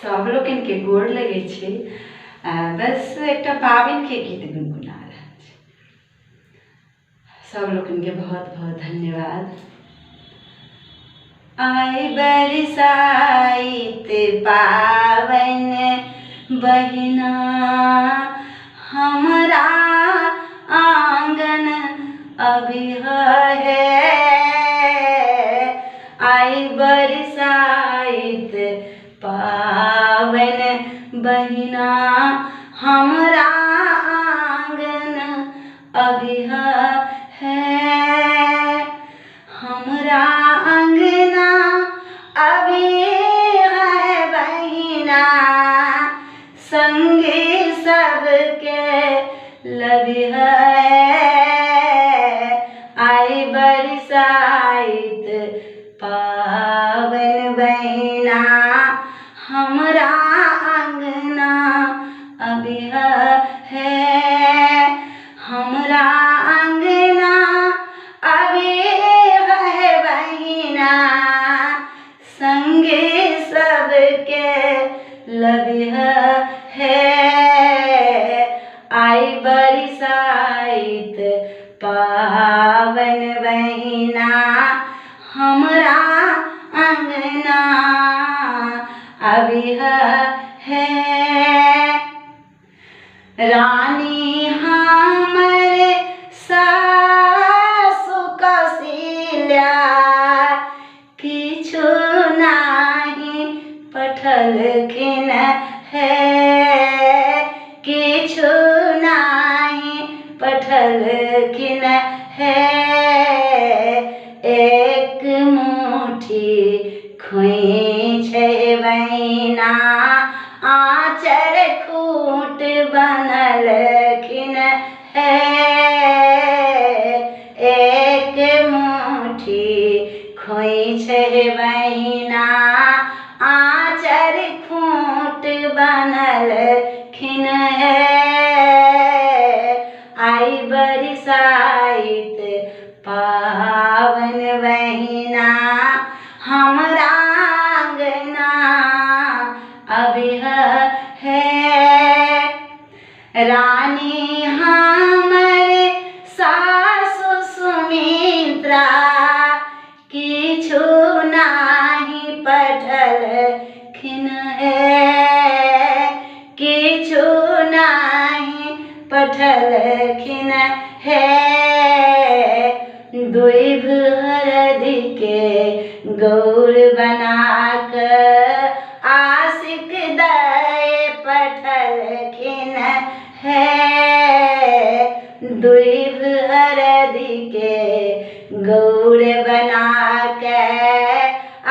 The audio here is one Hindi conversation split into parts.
सब लोग इनके गोड़ लगे छे। बस एक पाबन के गीत गुनगुना रहा छे। सब लोग इनके बहुत बहुत धन्यवाद। आई बरसाइत पावन बहिना हमरा आंगन अभी है। आई बरसाइत पावन बहिना हमरा आंगन अभी है। हमरा अंगना अभी है बहिना, संगी सबके लभी है। आई बरसाइत पावन बहिना हमरा अंगना अभी है। हमरा अंगना अभी है बहिना, संगे सबके लभी है। आई बरसाइत पावन बहिना हमरा अंगना अभी है। रानी हमरे सासु कौशल्या किछु नाही पठलखिन है। किछु नाही पठलखिन है। एक मुट्ठी खोइछ बहिना आँचर खूट बनलखिन है। एक मुट्ठी खोइछ बहिना आँचर खूट बनलखिन है। आई बरसाइत पावन बहिना हमरा अंगना अभी है। रानी हमरे सासु सुमित्रा किछु नाही पठलखिन है। किछु नाही पठलखिन है। दुइभ हरदि के गौर बनाक आशिक दए पठलखिन है। दुइभ हरदि के गौर बनाक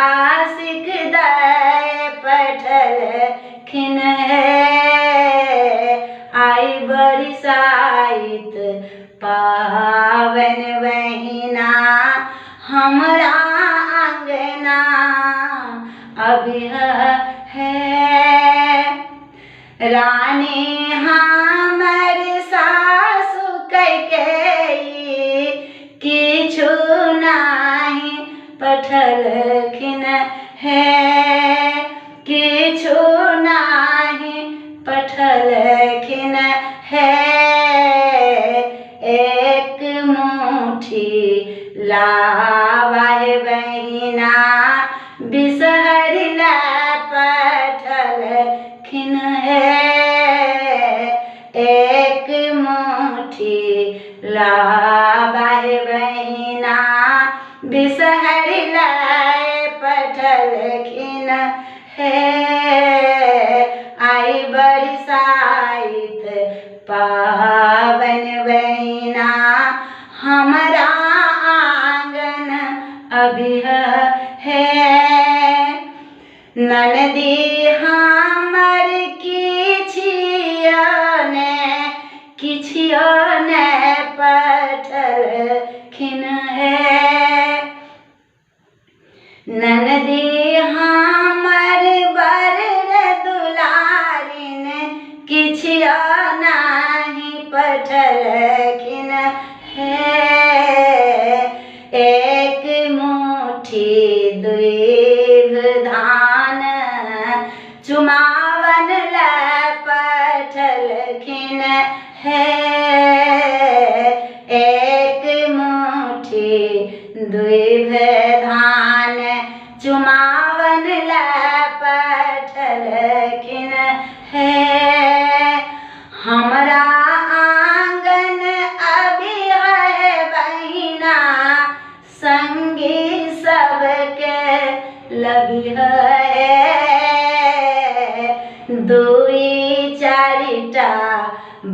आशिक दए पठलखिन है। आई बरसाइत पावन बहिना हमरा अंगना अभी है। रानी हमर सासु कैकेयी किछु नाही पठलखिन है। किछु नाही पठलखिन है। एक मुट्ठी लावा बहिना बिसहरिला पठलखिन है। एक मुट्ठी लावा बहिना बिसहरिला पठलखिन है। आई बरसाइत पावन बहिना हमरा आंगन अभी है। ननदी हमर किछियो ने पठलखिन है। ननदी हमर बड़ दुलारिन किछियो नाही चुमावन लपटलखिन है। एक मुट्ठी दुई धान चुमावन लपटलखिन है। हमरा आंगन अभी है बहिना संगी सबके लगी है। दुई चारिटा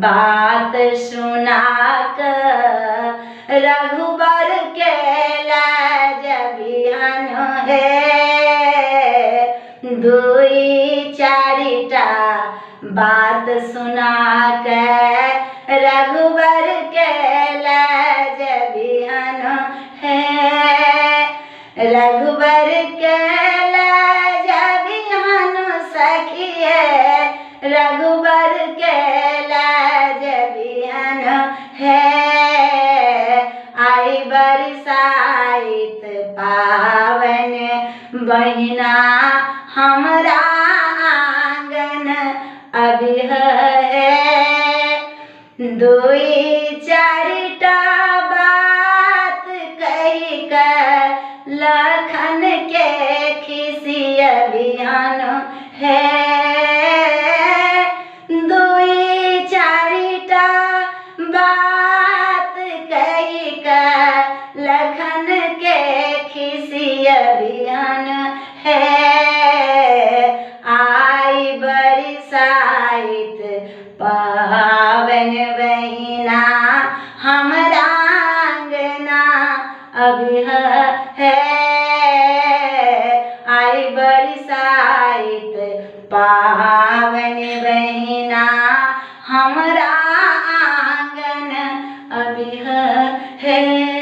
बात सुना कर रघुबर के लजबिहन है। दुई चारिटा बात सुना कर रघुबर के लजबिहन है। रघुबर के लजबिहन सखिए, रघुबर के लजबिहन है। आई बरसाइत पावन बहिना हमरा आंगन अभी है। दुई चारिटा बात कही कर लखन के खिसिया बिहान है। दुई चारिटा बात कही कर लखन के खिसिया बिहान है। आई बरसाइत पावन बहिना हमरा आंगना अभी है। आई बरसाइत पावन बहिना हमरा आंगन अभी है।